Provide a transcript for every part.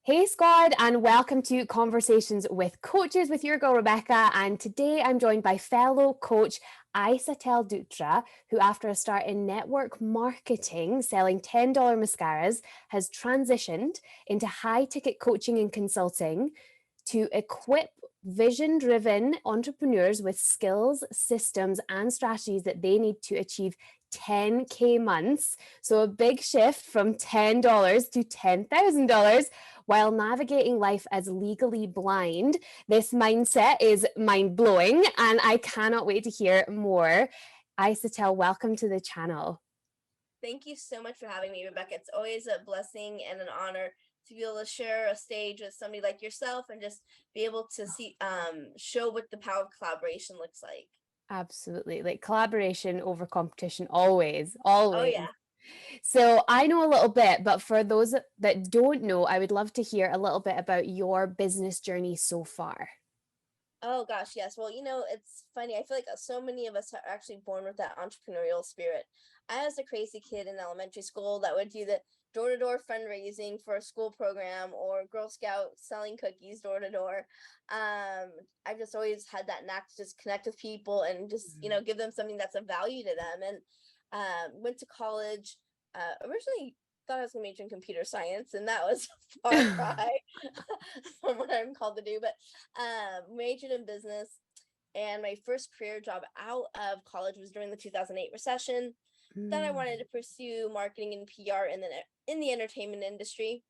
Hey squad, and welcome to Conversations with Coaches with your girl Rebecca. And today I'm joined by fellow coach Isatel Dutra, who after a start in network marketing selling $10 mascaras has transitioned into high ticket coaching and consulting to equip vision driven entrepreneurs with skills, systems, and strategies that they need to achieve 10K months. So a big shift from $10 to $10,000 while navigating life as legally blind. This mindset is mind blowing, and I cannot wait to hear more. Isatel, welcome to the channel. Thank you so much for having me, Rebecca. It's always a blessing and an honor to be able to share a stage with somebody like yourself and just be able to show what the power of collaboration looks like. Absolutely. Like collaboration over competition, always, Oh always. yeah. So I know a little bit, but for those that don't know, I would love to hear a little bit about your business journey so far. Oh gosh, yes. Well, it's funny. I feel like so many of us are actually born with that entrepreneurial spirit. I was a crazy kid in elementary school that would do the door-to-door fundraising for a school program or Girl Scout selling cookies door to door. I just always had that knack to just connect with people and just, give them something that's of value to them. And went to college, originally thought I was gonna major in computer science, and that was a far cry from what I'm called to do, but majored in business. And my first career job out of college was during the 2008 recession. Then I wanted to pursue marketing and PR in the entertainment industry.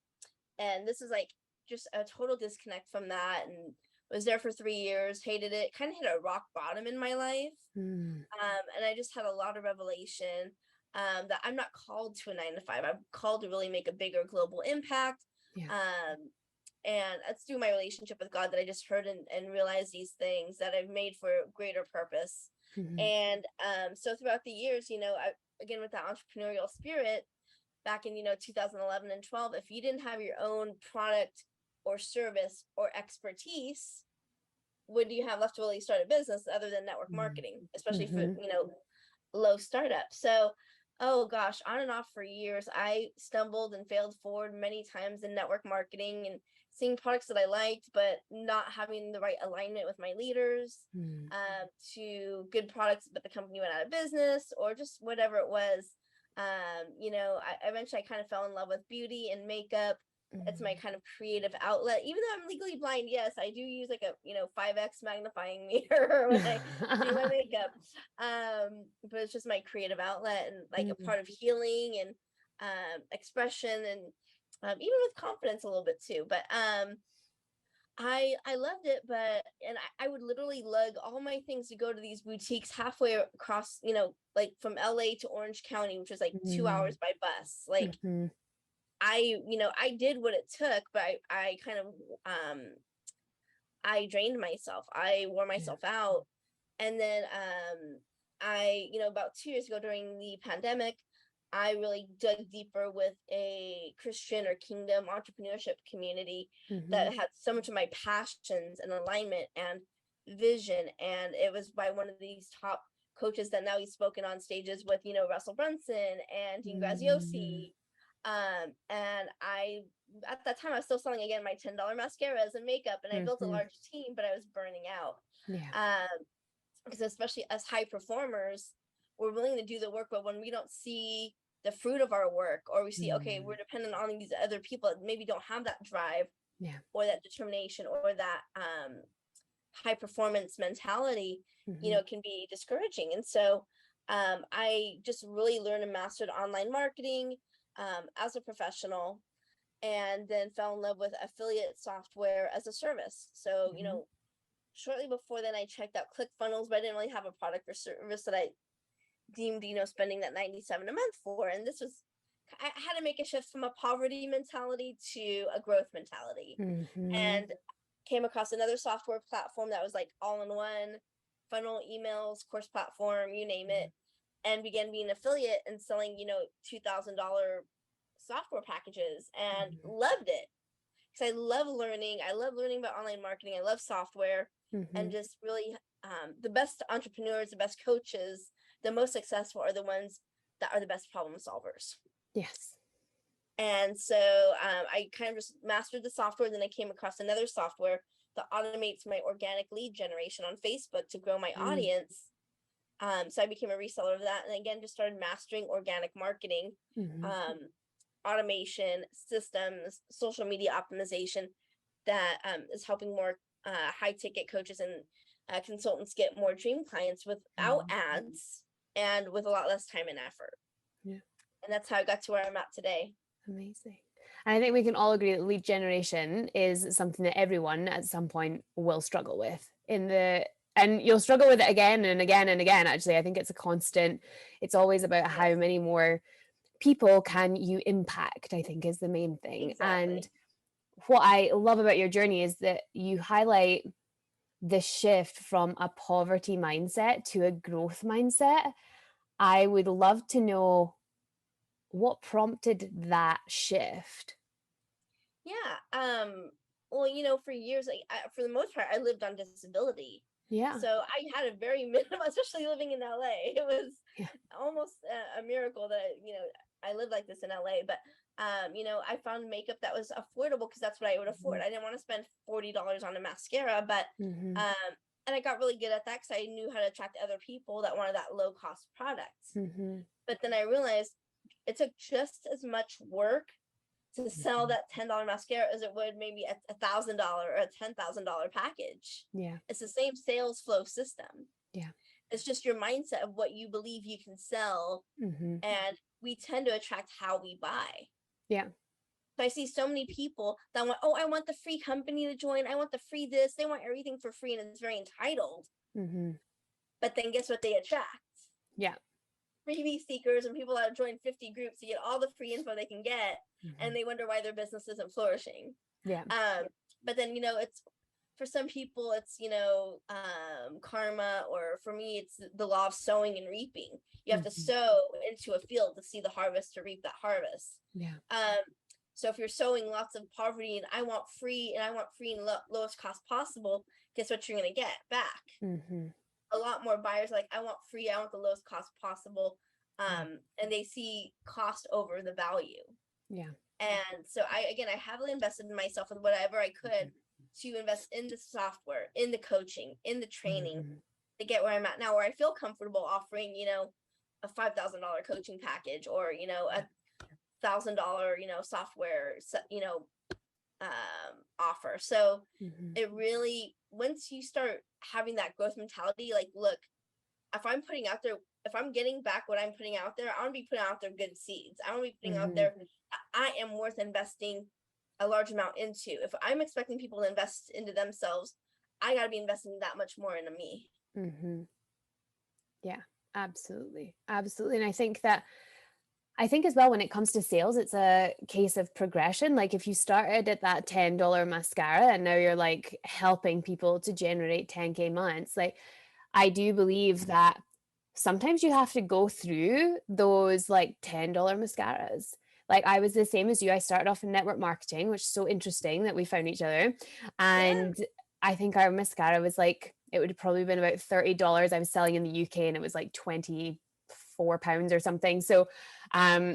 And this is like just a total disconnect from that. And was there for 3 years, hated it, kind of hit a rock bottom in my life. And I just had a lot of revelation that I'm not called to a 9 to 5. I'm called to really make a bigger global impact. Yeah. And that's through my relationship with God that I just heard and realized these things that I've made for greater purpose. And so throughout the years, I, again, with that entrepreneurial spirit back in, 2011 and 12, if you didn't have your own product or service or expertise, what do you have left to really start a business other than network marketing, especially for, low startup? So, oh gosh, on and off for years, I stumbled and failed forward many times in network marketing and seeing products that I liked, but not having the right alignment with my leaders, to good products, but the company went out of business or just whatever it was. I eventually I kind of fell in love with beauty and makeup. It's my kind of creative outlet. Even though I'm legally blind, yes, I do use like a 5x magnifying mirror when I do my makeup. But it's just my creative outlet and like a part of healing and expression and even with confidence a little bit too. But I loved it, but I would literally lug all my things to go to these boutiques halfway across, like from LA to Orange County, which was like 2 hours by bus. Like I did what it took, but I kind of I drained myself. I wore myself out. And then about 2 years ago during the pandemic, I really dug deeper with a Christian or kingdom entrepreneurship community that had so much of my passions and alignment and vision. And it was by one of these top coaches that now he's spoken on stages with, Russell Brunson and Dean Graziosi. And I, at that time, I was still selling again my $10 mascaras and makeup, and I built a large team, but I was burning out. Because especially as high performers, we're willing to do the work, but when we don't see the fruit of our work, or we see, okay, we're dependent on these other people that maybe don't have that drive or that determination or that high performance mentality, it can be discouraging. And so I just really learned and mastered online marketing as a professional, and then fell in love with affiliate software as a service. So, shortly before then I checked out ClickFunnels, but I didn't really have a product or service that I deemed, spending that $97 a month for. And I had to make a shift from a poverty mentality to a growth mentality. And came across another software platform that was like all in one, funnel, emails, course platform, you name it, and began being an affiliate and selling, $2,000 software packages, and loved it because I love learning. I love learning about online marketing. I love software, and just really the best entrepreneurs, the best coaches, the most successful are the ones that are the best problem solvers. Yes. And so I kind of just mastered the software. Then I came across another software that automates my organic lead generation on Facebook to grow my audience. So I became a reseller of that. And again, just started mastering organic marketing, automation, systems, social media optimization that is helping more high ticket coaches and consultants get more dream clients without ads and with a lot less time and effort. Yeah. And that's how I got to where I'm at today. Amazing. And I think we can all agree that lead generation is something that everyone at some point will struggle with and you'll struggle with it again and again and again. Actually, I think it's a constant. It's always about how many more people can you impact, I think, is the main thing. Exactly. And what I love about your journey is that you highlight the shift from a poverty mindset to a growth mindset. I would love to know what prompted that shift. Yeah. Well, you know, for years, for the most part, I lived on disability. Yeah. So I had a very minimal, especially living in LA. It was almost a miracle that, you know, I lived like this in LA. But, you know, I found makeup that was affordable because that's what I would afford. I didn't want to spend $40 on a mascara, but, and I got really good at that because I knew how to attract other people that wanted that low cost product. But then I realized it took just as much work to sell that $10 mascara as it would maybe a $1,000 or a $10,000 package. Yeah. It's the same sales flow system. Yeah. It's just your mindset of what you believe you can sell. And we tend to attract how we buy. Yeah. So I see so many people that want, oh, I want the free company to join. I want the free this. They want everything for free and it's very entitled. But then guess what they attract? Yeah. Freebie seekers and people that have joined 50 groups to get all the free info they can get, and they wonder why their business isn't flourishing. Yeah. But then, you know, it's for some people, it's, you know, karma, or for me, it's the law of sowing and reaping. You have to sow into a field to see the harvest, to reap that harvest. Yeah. So if you're sowing lots of poverty and I want free and lowest cost possible, guess what you're going to get back? A lot more buyers like, I want free, I want the lowest cost possible. And they see cost over the value. Yeah. And so I heavily invested in myself with whatever I could to invest in the software, in the coaching, in the training to get where I'm at now, where I feel comfortable offering, you know, a $5,000 coaching package, or, you know, a $1,000, you know, software, you know, offer. So it really, once you start having that growth mentality, like, look, if I'm putting out there, if I'm getting back what I'm putting out there, I want to be putting out there good seeds. I want to be putting out there, I am worth investing a large amount into. If I'm expecting people to invest into themselves, I got to be investing that much more into me. Yeah, absolutely. Absolutely. And I think as well, when it comes to sales, it's a case of progression. Like if you started at that $10 mascara and now you're like helping people to generate 10K months, like I do believe that sometimes you have to go through those like $10 mascaras. Like I was the same as you. I started off in network marketing, which is so interesting that we found each other. And I think our mascara was like, it would have probably been about $30. I was selling in the UK and it was like £24 or something. So $30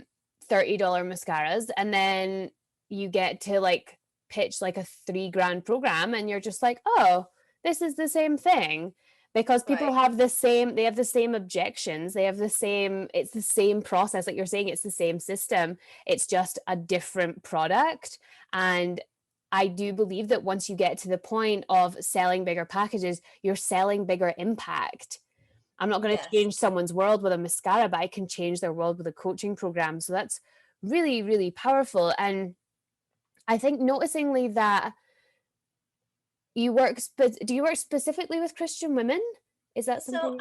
mascaras. And then you get to like pitch like a $3,000 program and you're just like, oh, this is the same thing. Because people have the same objections. It's the same process. Like you're saying, it's the same system. It's just a different product. And I do believe that once you get to the point of selling bigger packages, you're selling bigger impact. I'm not going to change someone's world with a mascara, but I can change their world with a coaching program. So that's really, really powerful. And I think noticingly that do you work specifically with Christian women? Is that something?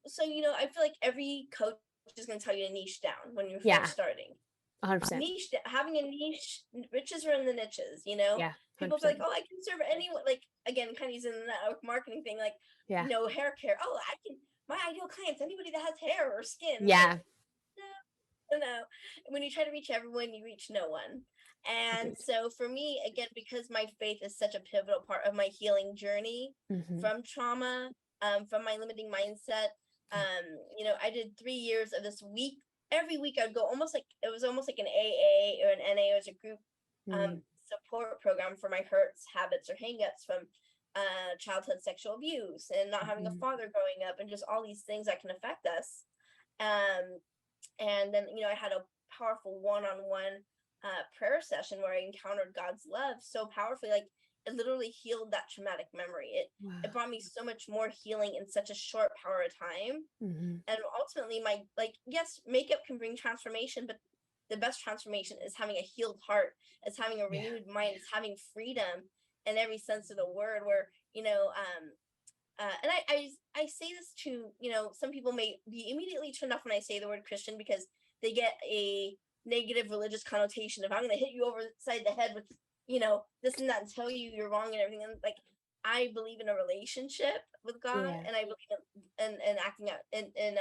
So you know, I feel like every coach is going to tell you to niche down when you're first starting. 100%. Having a niche, riches are in the niches, you know? Yeah. 100%. People feel like, oh, I can serve anyone. Like, again, kind of using the network marketing thing, like, no hair care. Oh, my ideal clients, anybody that has hair or skin. Yeah. Like, no. When you try to reach everyone, you reach no one. And so for me, again, because my faith is such a pivotal part of my healing journey from trauma, from my limiting mindset, you know, I did 3 years of this every week I'd go almost like an AA or an NA, or as a group support program for my hurts, habits, or hangups from childhood sexual abuse and not having a father growing up, and just all these things that can affect us. And then, I had a powerful one-on-one prayer session where I encountered God's love so powerfully. Like, it literally healed that traumatic memory. It brought me so much more healing in such a short power of time. And ultimately, yes, makeup can bring transformation, but the best transformation is having a healed heart, is having a renewed mind, is having freedom in every sense of the word, where, and I say this to, some people may be immediately turned off when I say the word Christian, because they get a negative religious connotation of, I'm going to hit you over the side of the head with, this and that, and tell you you're wrong and everything. And like, I believe in a relationship with God, and I believe in acting out and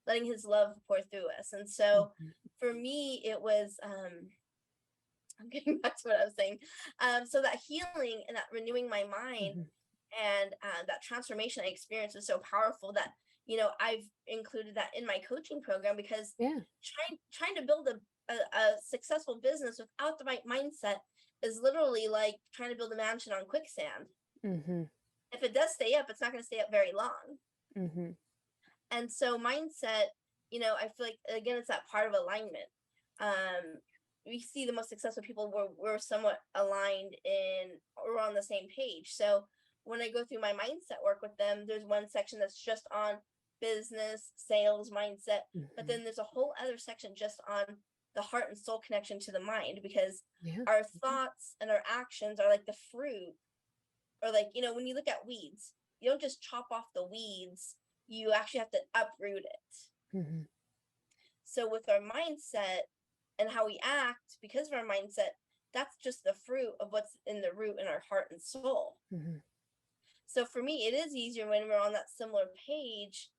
letting his love pour through us. And so for me, it was, I'm getting back to what I was saying. So that healing and that renewing my mind and that transformation I experienced was so powerful that, I've included that in my coaching program, because trying to build a successful business without the right mindset is literally like trying to build a mansion on quicksand. If it does stay up, it's not going to stay up very long. And so mindset, I feel like, again, it's that part of alignment. We see the most successful people were somewhat aligned or on the same page. So when I go through my mindset work with them, there's one section that's just on business, sales, mindset, but then there's a whole other section just on the heart and soul connection to the mind, because our thoughts and our actions are like the fruit, or like, when you look at weeds, you don't just chop off the weeds, you actually have to uproot it. So with our mindset and how we act because of our mindset, that's just the fruit of what's in the root in our heart and soul. So for me, it is easier when we're on that similar page,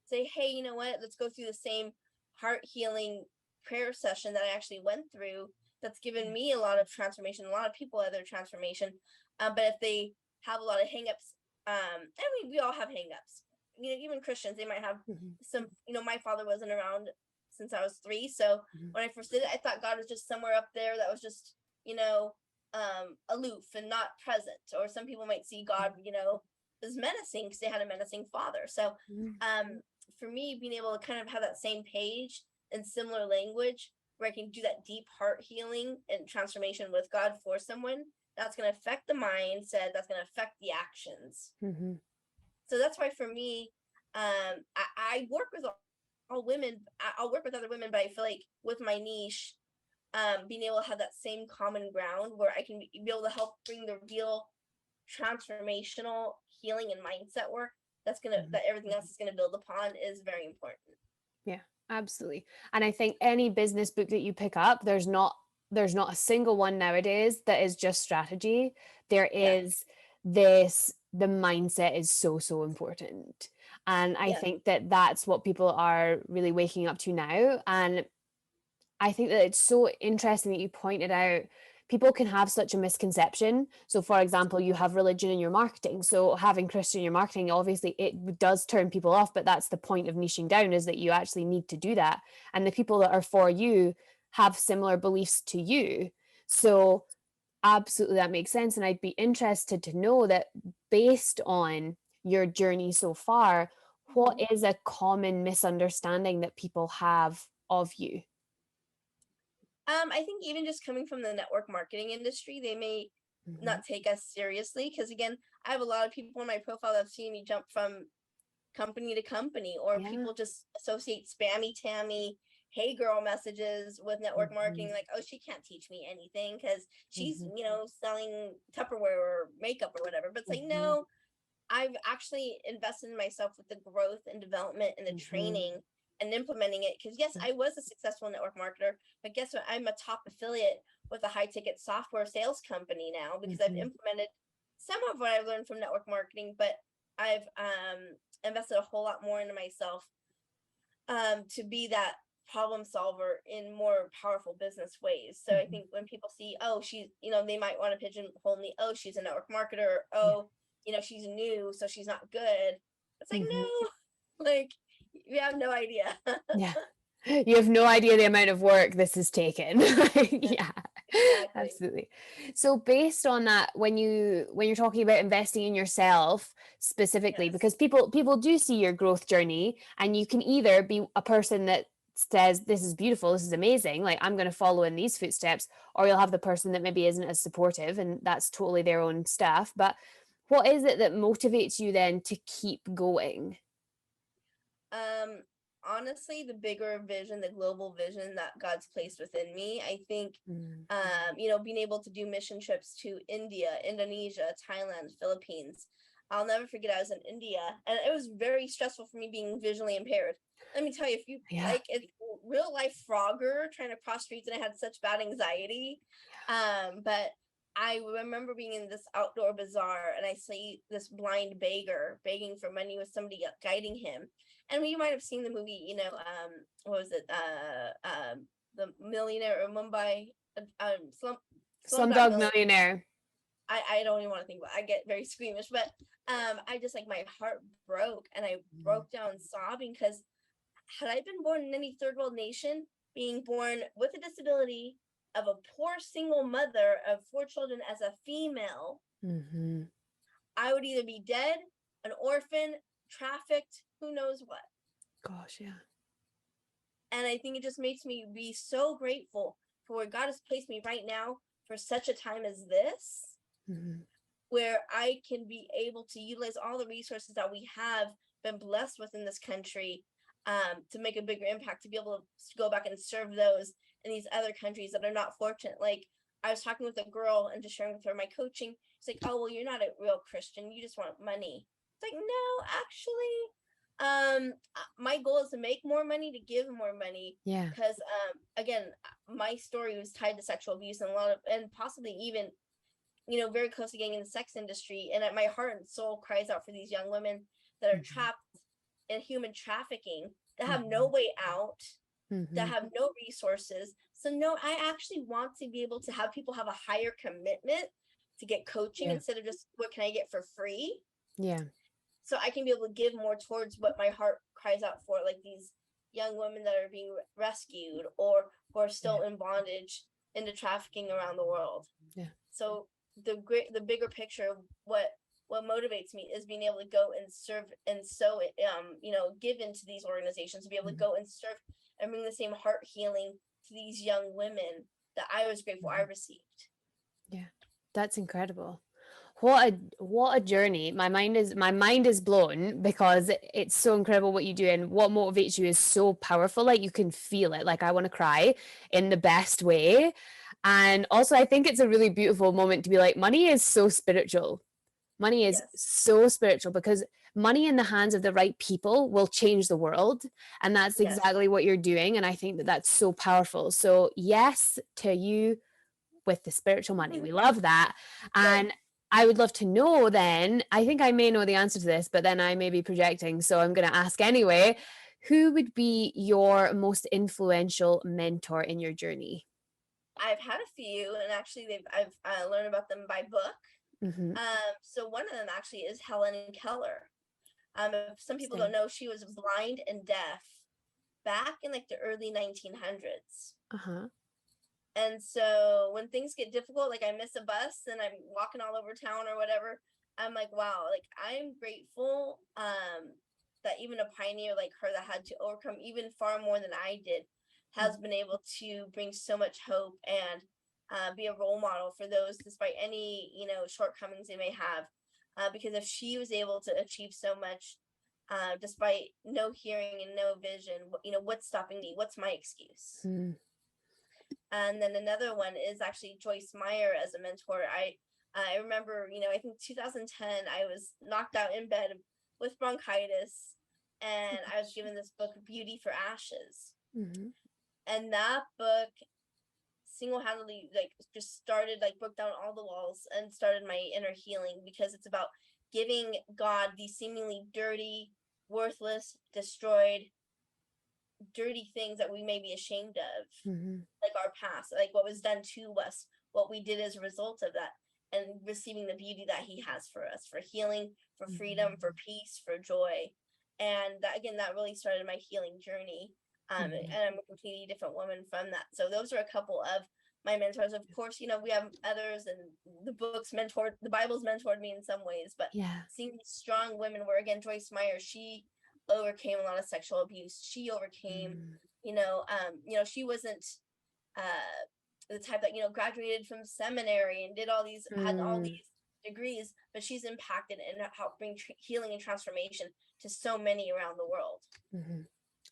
say, hey, you know what, let's go through the same heart healing prayer session that I actually went through, that's given me a lot of transformation, a lot of people have their transformation. But if they have a lot of hangups, we all have hangups, even Christians, they might have some, my father wasn't around since I was 3. So when I first did it, I thought God was just somewhere up there that was just, aloof and not present. Or some people might see God, as menacing because they had a menacing father. So for me, being able to kind of have that same page and similar language where I can do that deep heart healing and transformation with God for someone, that's going to affect the mindset, that's going to affect the actions. So that's why for me, I work with all women. I'll work with other women, but I feel like with my niche, being able to have that same common ground where I can be able to help bring the real transformational healing and mindset work that everything else is gonna build upon is very important. Yeah, absolutely. And I think any business book that you pick up, there's not a single one nowadays that is just strategy. There is the mindset is so important. And I think that that's what people are really waking up to now. And I think that it's so interesting that you pointed out people can have such a misconception. So for example, you have religion in your marketing. So having Christian in your marketing, obviously it does turn people off, but that's the point of niching down, is that you actually need to do that. And the people that are for you have similar beliefs to you. So absolutely, that makes sense. And I'd be interested to know that, based on your journey so far, what is a common misunderstanding that people have of you? I think even just coming from the network marketing industry, they may not take us seriously, because again, I have a lot of people in my profile that have seen me jump from company to company, or people just associate spammy Tammy, hey girl messages with network marketing, like, oh, she can't teach me anything because she's selling Tupperware or makeup or whatever. But it's like, no, I've actually invested in myself with the growth and development and the training and implementing it. Because yes, I was a successful network marketer, but guess what? I'm a top affiliate with a high ticket software sales company now, because I've implemented some of what I've learned from network marketing, but I've invested a whole lot more into myself to be that problem solver in more powerful business ways. So I think when people see, oh, she's, they might want to pigeonhole me, oh, she's a network marketer, oh, she's new, so she's not good. It's like, no, like, we have no idea. You have no idea the amount of work this has taken. Yeah, Exactly. absolutely. So based on that, when you're talking about investing in yourself specifically, Yes. because people do see your growth journey, and you can either be a person that says this is beautiful, this is amazing, like I'm going to follow in these footsteps, or you'll have the person that maybe isn't as supportive, and that's totally their own stuff. But what is it that motivates you then to keep going? Um, Honestly, the bigger vision, the global vision that God's placed within me, I think, Mm. being able to do mission trips to India, Indonesia, Thailand, Philippines. I'll never forget I was in India, and it was very stressful for me being visually impaired. Let me tell you, if you Yeah. like it's real life Frogger trying to cross streets, and I had such bad anxiety. But I remember being in this outdoor bazaar, and I see this blind beggar begging for money with somebody guiding him. And you might have seen the movie, what was it? The Millionaire or Mumbai, Slumdog Slumdog Millionaire. Millionaire. I don't even want to think about it. I get very squeamish, but I just like my heart broke, and I broke down sobbing because had I been born in any third world nation, being born with a disability of a poor single mother of 4 children as a female, Mm-hmm. I would either be dead, an orphan, trafficked, who knows what. Gosh, yeah. And I think it just makes me be so grateful for where God has placed me right now for such a time as this, Mm-hmm. where I can be able to utilize all the resources that we have been blessed with in this country, to make a bigger impact, to be able to go back and serve those in these other countries that are not fortunate. Like I was talking with a girl and just sharing with her my coaching. It's like, oh, well, you're not a real Christian. You just want money. It's like, no, actually, my goal is to make more money, to give more money, Yeah. because again, my story was tied to sexual abuse, and a lot of, and possibly even, very close to getting in the sex industry. And my heart and soul cries out for these young women that are trapped in human trafficking, that have no way out, that Mm-hmm. have no resources. So no, I actually want to be able to have people have a higher commitment to get coaching Yeah. instead of just what can I get for free, Yeah. so I can be able to give more towards what my heart cries out for, like these young women that are being rescued or who are still in bondage into trafficking around the world. Yeah. So the bigger picture of what motivates me is being able to go and serve, and so give into these organizations, to be able to go and serve and bring the same heart healing to these young women that I was grateful I received. Yeah. That's incredible. What a journey. My mind is blown because it's so incredible what you do, and what motivates you is so powerful. Like you can feel it. Like I want to cry in the best way. And also I think it's a really beautiful moment to be like, money is so spiritual. Money is Yes. so spiritual because money in the hands of the right people will change the world. And that's Yes. exactly what you're doing. And I think that that's so powerful. So, yes to you with the spiritual money. We love that. Yes. And I would love to know then, I think I may know the answer to this, but then I may be projecting. So, I'm going to ask anyway. Who would be your most influential mentor in your journey? I've had a few, and actually I've learned about them by book. Mm-hmm. So one of them actually is Helen Keller. If some people don't Interesting. know, she was blind and deaf back in like the early 1900s. Uh-huh. And so when things get difficult, like I miss a bus and I'm walking all over town or whatever, I'm like, wow, like I'm grateful that even a pioneer like her that had to overcome even far more than I did has been able to bring so much hope and be a role model for those despite any, shortcomings they may have. Because if she was able to achieve so much despite no hearing and no vision, what's stopping me? What's my excuse? Mm. And then another one is actually Joyce Meyer as a mentor. I remember, I think 2010, I was knocked out in bed with bronchitis, and I was given this book, Beauty for Ashes. Mm-hmm. And that book single-handedly just started, broke down all the walls and started my inner healing, because it's about giving God these seemingly dirty, worthless, destroyed, dirty things that we may be ashamed of, Mm-hmm. like our past, like what was done to us, what we did as a result of that, and receiving the beauty that he has for us, for healing, for freedom, for peace, for joy. And that, again, that really started my healing journey. And I'm a completely different woman from that. So those are a couple of my mentors. Of course, we have others, and the Bible's mentored me in some ways, but seeing these strong women where, again, Joyce Meyer, she overcame a lot of sexual abuse. She overcame, she wasn't the type that, graduated from seminary and had all these degrees, but she's impacted and helped bring healing and transformation to so many around the world.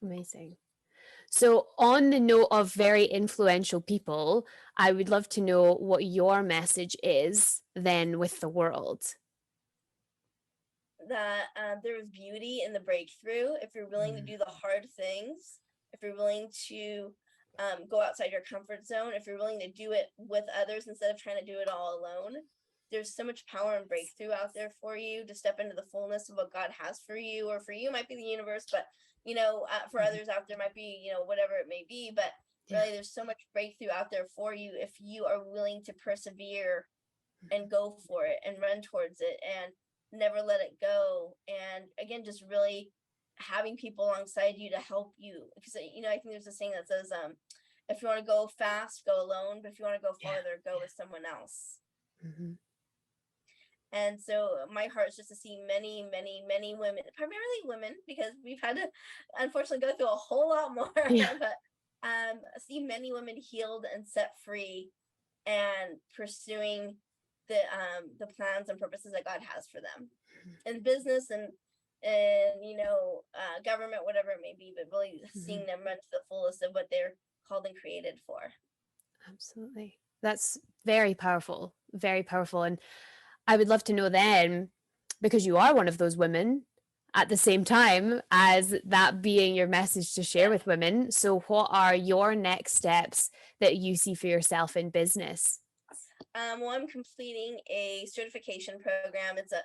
Amazing. So on the note of very influential people, I would love to know what your message is then with the world. That there is beauty in the breakthrough if you're willing to do the hard things, if you're willing to go outside your comfort zone, if you're willing to do it with others instead of trying to do it all alone. There's so much power and breakthrough out there for you to step into the fullness of what God has for you, or for you might be the universe, but for others out there might be, whatever it may be, but really there's so much breakthrough out there for you if you are willing to persevere and go for it and run towards it and never let it go. And again, just really having people alongside you to help you, because I think there's a saying that says, if you want to go fast, go alone, but if you want to go farther, go with someone else. And so my heart is just to see many, many, many women, primarily women, because we've had to unfortunately go through a whole lot more, but see many women healed and set free and pursuing the plans and purposes that God has for them in business and government, whatever it may be, but really seeing them run to the fullest of what they're called and created for. Absolutely. That's very powerful, very powerful. And I would love to know then, because you are one of those women at the same time as that being your message to share with women. So what are your next steps that you see for yourself in business? Well, I'm completing a certification program. It's a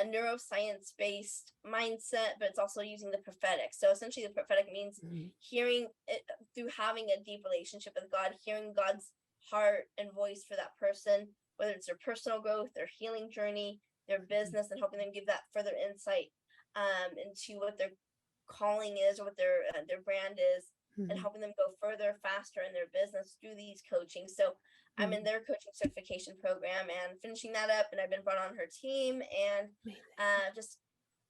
neuroscience-based mindset, but it's also using the prophetic. So essentially the prophetic means hearing it through having a deep relationship with God, hearing God's heart and voice for that person, whether it's their personal growth, their healing journey, their business, and helping them give that further insight into what their calling is or what their brand is, and helping them go further, faster in their business through these coaching. So I'm in their coaching certification program and finishing that up, and I've been brought on her team, and just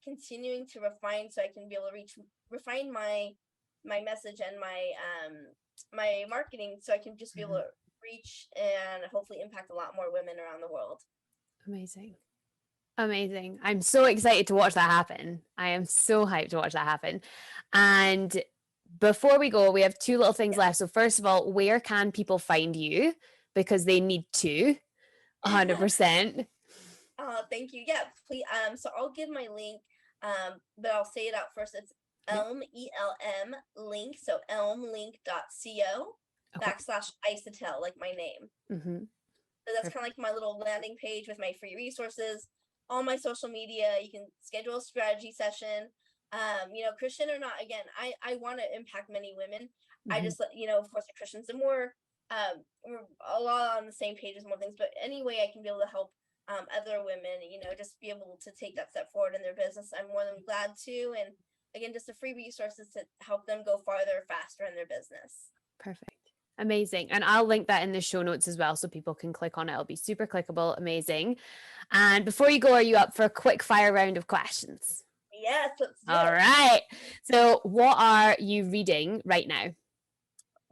continuing to refine so I can be able to refine my message and my marketing, so I can just be able to reach and hopefully impact a lot more women around the world. Amazing. I'm so excited to watch that happen. I am so hyped to watch that happen. And before we go, we have two little things left. So first of all, where can people find you? Because they need to, 100%. Thank you. Yeah, please. So I'll give my link, but I'll say it out first. It's ELM link. So elmlink.co /Isatel, like my name. So that's kind of like my little landing page with my free resources, all my social media. You can schedule a strategy session. Christian or not, again, I want to impact many women. I just, of course, the Christians, the more, we're a lot on the same page as more things, but any way I can be able to help other women, just be able to take that step forward in their business, I'm more than glad to. And again, just the free resources to help them go farther, faster in their business. Perfect. Amazing. And I'll link that in the show notes as well, so people can click on it. It'll be super clickable. Amazing. And before you go, are you up for a quick fire round of questions? Yes, let's do it. All right. So what are you reading right now?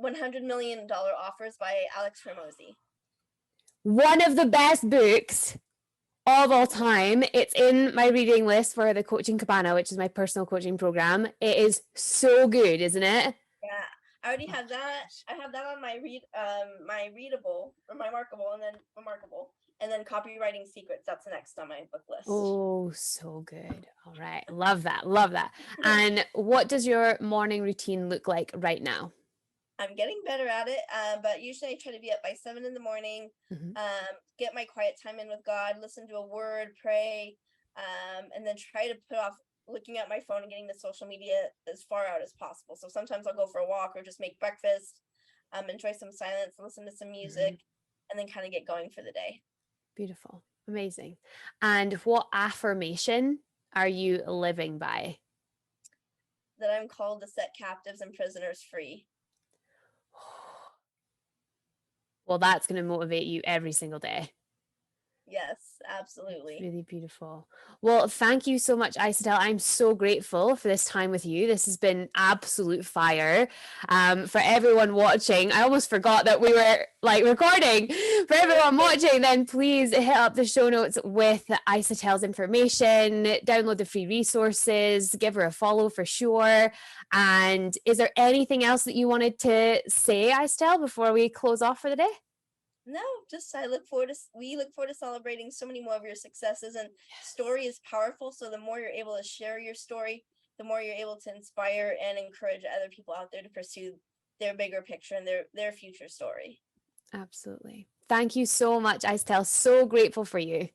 $100 Million Offers by Alex Hormozy. One of the best books of all time. It's in my reading list for the Coaching Cabana, which is my personal coaching program. It is so good, isn't it? Yeah, I already have that. I have that on my readable or my markable, and then remarkable, and then Copywriting Secrets. That's next on my book list. Oh, so good. All right. Love that. Love that. And what does your morning routine look like right now? I'm getting better at it, but usually I try to be up by 7 in the morning, get my quiet time in with God, listen to a word, pray, and then try to put off looking at my phone and getting the social media as far out as possible. So sometimes I'll go for a walk or just make breakfast, enjoy some silence, listen to some music, and then kind of get going for the day. Beautiful. Amazing. And what affirmation are you living by? that I'm called to set captives and prisoners free. Well, that's going to motivate you every single day. Yes, absolutely. It's really beautiful. Well, thank you so much, Isatel. I'm so grateful for this time with you. This has been absolute fire. For everyone watching, I almost forgot that we were like recording. For everyone watching, then please hit up the show notes with Isatel's information, download the free resources, give her a follow for sure. And is there anything else that you wanted to say, Isatel, before we close off for the day? No, just we look forward to celebrating so many more of your successes, and story is powerful. So the more you're able to share your story, the more you're able to inspire and encourage other people out there to pursue their bigger picture and their future story. Absolutely. Thank you so much, Isatel. So grateful for you.